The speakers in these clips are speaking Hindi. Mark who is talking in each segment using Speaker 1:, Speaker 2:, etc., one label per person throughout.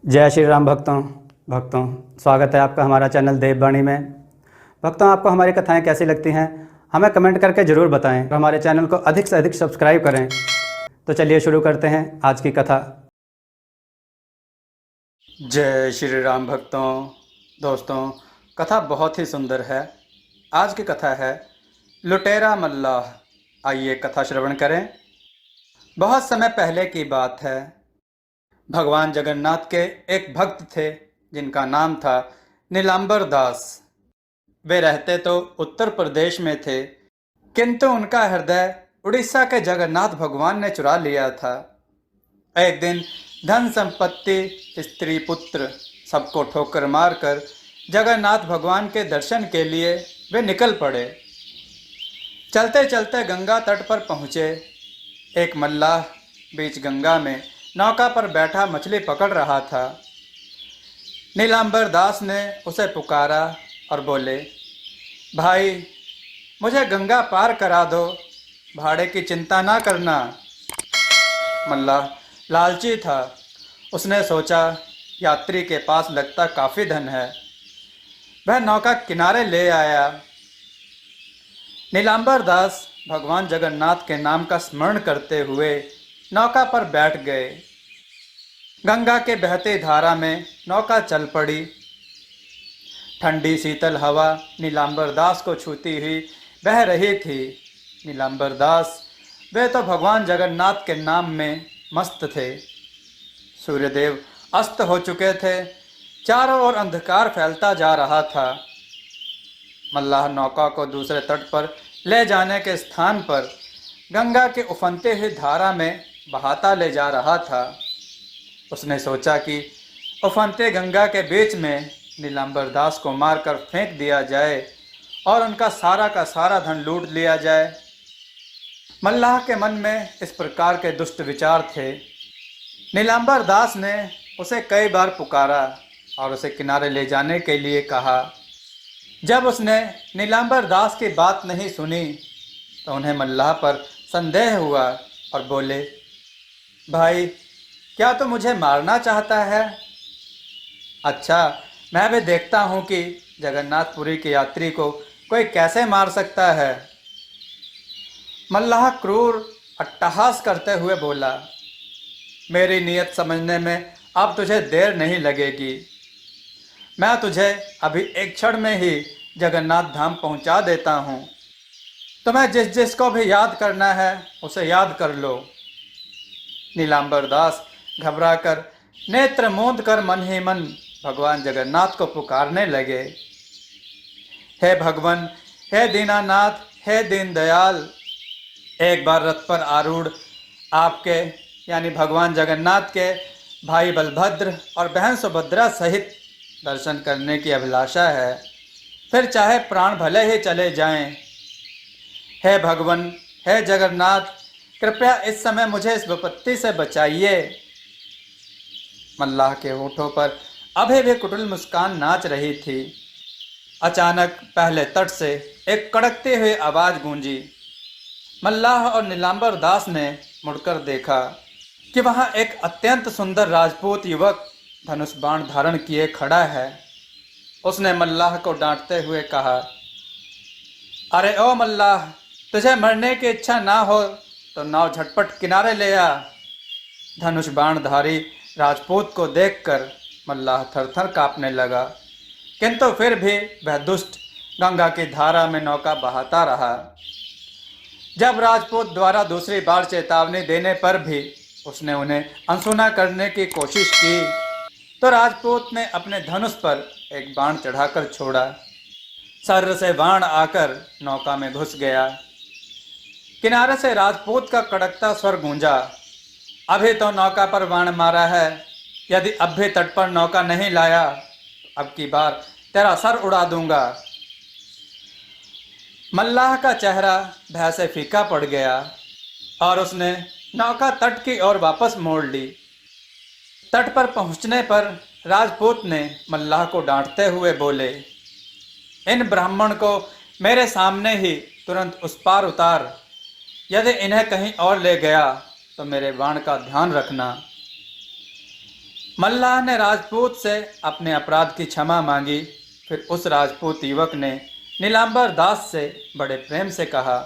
Speaker 1: जय श्री राम भक्तों स्वागत है आपका हमारा चैनल देववाणी में। भक्तों, आपको हमारी कथाएं कैसी लगती हैं हमें कमेंट करके ज़रूर बताएं और हमारे चैनल को अधिक से अधिक सब्सक्राइब करें। तो चलिए शुरू करते हैं आज की कथा। जय श्री राम दोस्तों, कथा बहुत ही सुंदर है। आज की कथा है लुटेरा मल्लाह। आइए कथा श्रवण करें। बहुत समय पहले की बात है। भगवान जगन्नाथ के एक भक्त थे जिनका नाम था नीलांबर दास। वे रहते तो उत्तर प्रदेश में थे, किंतु उनका हृदय उड़ीसा के जगन्नाथ भगवान ने चुरा लिया था। एक दिन धन संपत्ति, स्त्री पुत्र सबको ठोकर मारकर जगन्नाथ भगवान के दर्शन के लिए वे निकल पड़े। चलते चलते गंगा तट पर पहुँचे। एक मल्लाह बीच गंगा में नौका पर बैठा मछली पकड़ रहा था। नीलांबर दास ने उसे पुकारा और बोले, भाई मुझे गंगा पार करा दो, भाड़े की चिंता ना करना। मल्लाह लालची था। उसने सोचा यात्री के पास लगता काफ़ी धन है। वह नौका किनारे ले आया। नीलांबर दास भगवान जगन्नाथ के नाम का स्मरण करते हुए नौका पर बैठ गए। गंगा के बहती धारा में नौका चल पड़ी। ठंडी शीतल हवा नीलांबर दास को छूती हुई बह रही थी। नीलांबर दास वे तो भगवान जगन्नाथ के नाम में मस्त थे। सूर्यदेव अस्त हो चुके थे। चारों ओर अंधकार फैलता जा रहा था। मल्लाह नौका को दूसरे तट पर ले जाने के स्थान पर गंगा के उफनते हुई धारा में बहाता ले जा रहा था। उसने सोचा कि उफनते गंगा के बीच में नीलांबर दास को मारकर फेंक दिया जाए और उनका सारा का सारा धन लूट लिया जाए। मल्लाह के मन में इस प्रकार के दुष्ट विचार थे। नीलांबर दास ने उसे कई बार पुकारा और उसे किनारे ले जाने के लिए कहा। जब उसने नीलांबर दास की बात नहीं सुनी तो उन्हें मल्लाह पर संदेह हुआ और बोले, भाई क्या तू मुझे मारना चाहता है? अच्छा, मैं भी देखता हूँ कि जगन्नाथपुरी के यात्री को कोई कैसे मार सकता है। मल्लाह क्रूर अट्टहास करते हुए बोला, मेरी नीयत समझने में अब तुझे देर नहीं लगेगी। मैं तुझे अभी एक क्षण में ही जगन्नाथ धाम पहुंचा देता हूं। तुम्हें जिस जिस को भी याद करना है उसे याद कर लो। नीलांबर दास घबराकर नेत्र मूंद कर मन ही मन भगवान जगन्नाथ को पुकारने लगे। हे भगवान, हे दीनानाथ, हे दीनदयाल, एक बार रथ पर आरूढ़ आपके यानी भगवान जगन्नाथ के भाई बलभद्र और बहन सुभद्रा सहित दर्शन करने की अभिलाषा है। फिर चाहे प्राण भले ही चले जाएं। हे भगवान, हे जगन्नाथ, कृपया इस समय मुझे इस विपत्ति से बचाइए। मल्लाह के होठों पर अभी भी कुटिल मुस्कान नाच रही थी। अचानक पहले तट से एक कड़कती हुई आवाज़ गूंजी। मल्लाह और नीलांबर दास ने मुड़कर देखा कि वहाँ एक अत्यंत सुंदर राजपूत युवक धनुष बाण धारण किए खड़ा है। उसने मल्लाह को डांटते हुए कहा, अरे ओ मल्लाह, तुझे मरने की इच्छा ना हो तो नाव झटपट किनारे ले आ। धनुष बाणधारी राजपूत को देखकर मल्लाह थरथर कांपने लगा, किंतु फिर भी वह दुष्ट गंगा की धारा में नौका बहाता रहा। जब राजपूत द्वारा दूसरी बार चेतावनी देने पर भी उसने उन्हें अनसुना करने की कोशिश की तो राजपूत ने अपने धनुष पर एक बाण चढ़ाकर छोड़ा। सर्र से बाण आकर नौका में घुस गया। किनारे से राजपूत का कड़कता स्वर गूंजा, अभी तो नौका पर बाण मारा है, यदि अब भी तट पर नौका नहीं लाया तो अब की बार तेरा सर उड़ा दूंगा। मल्लाह का चेहरा भय से फीका पड़ गया और उसने नौका तट की ओर वापस मोड़ ली। तट पर पहुंचने पर राजपूत ने मल्लाह को डांटते हुए बोले, इन ब्राह्मण को मेरे सामने ही तुरंत उस पार उतार। यदि इन्हें कहीं और ले गया तो मेरे बाण का ध्यान रखना। मल्लाह ने राजपूत से अपने अपराध की क्षमा मांगी। फिर उस राजपूत युवक ने नीलांबर दास से बड़े प्रेम से कहा,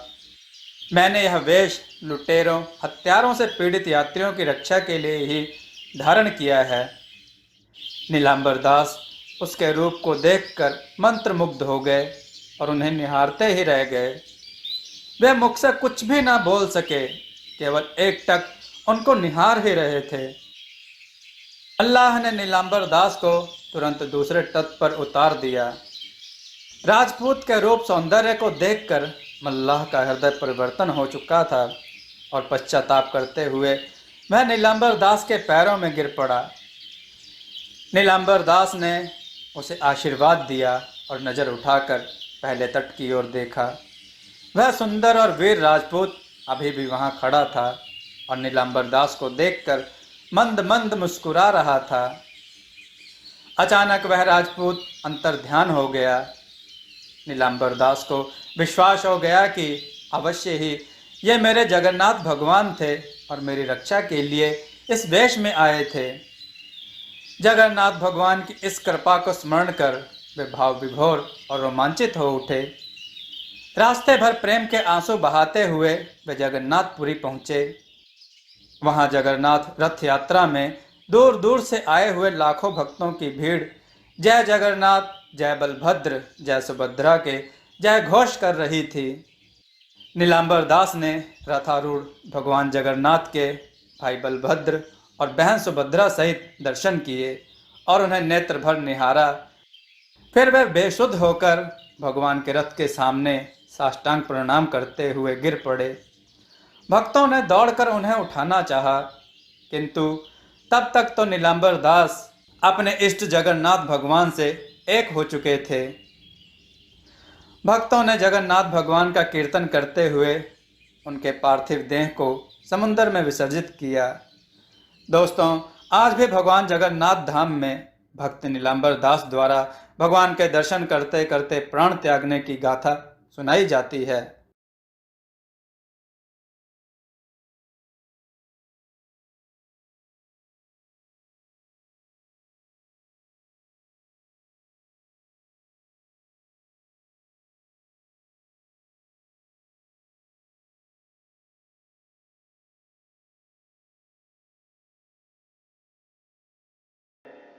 Speaker 1: मैंने यह वेश लुटेरों हत्यारों से पीड़ित यात्रियों की रक्षा के लिए ही धारण किया है। नीलांबर दास उसके रूप को देखकर मंत्रमुग्ध हो गए और उन्हें निहारते ही रह गए। वे मुख से कुछ भी ना बोल सके, केवल एकटक उनको निहार ही रहे थे। अल्लाह ने नीलांबर दास को तुरंत दूसरे तट पर उतार दिया। राजपूत के रूप सौंदर्य को देखकर मल्लाह का हृदय परिवर्तन हो चुका था और पश्चाताप करते हुए वह नीलांबर दास के पैरों में गिर पड़ा। नीलांबर दास ने उसे आशीर्वाद दिया और नज़र उठाकर पहले तट की ओर देखा। वह सुंदर और वीर राजपूत अभी भी वहां खड़ा था और नीलांबर दास को देखकर मंद मंद मुस्कुरा रहा था। अचानक वह राजपूत अंतर्ध्यान हो गया। नीलांबर दास को विश्वास हो गया कि अवश्य ही ये मेरे जगन्नाथ भगवान थे और मेरी रक्षा के लिए इस वेश में आए थे। जगन्नाथ भगवान की इस कृपा को स्मरण कर वे भाव विभोर और रोमांचित हो उठे। रास्ते भर प्रेम के आंसू बहाते हुए वे जगन्नाथपुरी पहुँचे। वहाँ जगन्नाथ रथ यात्रा में दूर दूर से आए हुए लाखों भक्तों की भीड़ जय जगन्नाथ, जय बलभद्र, जय सुभद्रा के जय घोष कर रही थी। नीलांबर दास ने रथारूढ़ भगवान जगन्नाथ के भाई बलभद्र और बहन सुभद्रा सहित दर्शन किए और उन्हें नेत्र भर निहारा। फिर वे बेसुध होकर भगवान के रथ के सामने साष्टांग प्रणाम करते हुए गिर पड़े। भक्तों ने दौड़कर उन्हें उठाना चाहा, किंतु तब तक तो नीलांबर दास अपने इष्ट जगन्नाथ भगवान से एक हो चुके थे। भक्तों ने जगन्नाथ भगवान का कीर्तन करते हुए उनके पार्थिव देह को समुद्र में विसर्जित किया। दोस्तों, आज भी भगवान जगन्नाथ धाम में भक्त नीलांबर दास द्वारा भगवान के दर्शन करते करते प्राण त्यागने की गाथा सुनाई जाती है।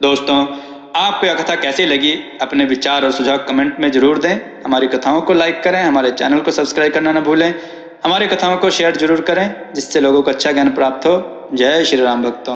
Speaker 1: दोस्तों, आपको यह कथा कैसी लगी अपने विचार और सुझाव कमेंट में जरूर दें। हमारी कथाओं को लाइक करें, हमारे चैनल को सब्सक्राइब करना न भूलें। हमारी कथाओं को शेयर जरूर करें जिससे लोगों को अच्छा ज्ञान प्राप्त हो। जय श्री राम भक्तों।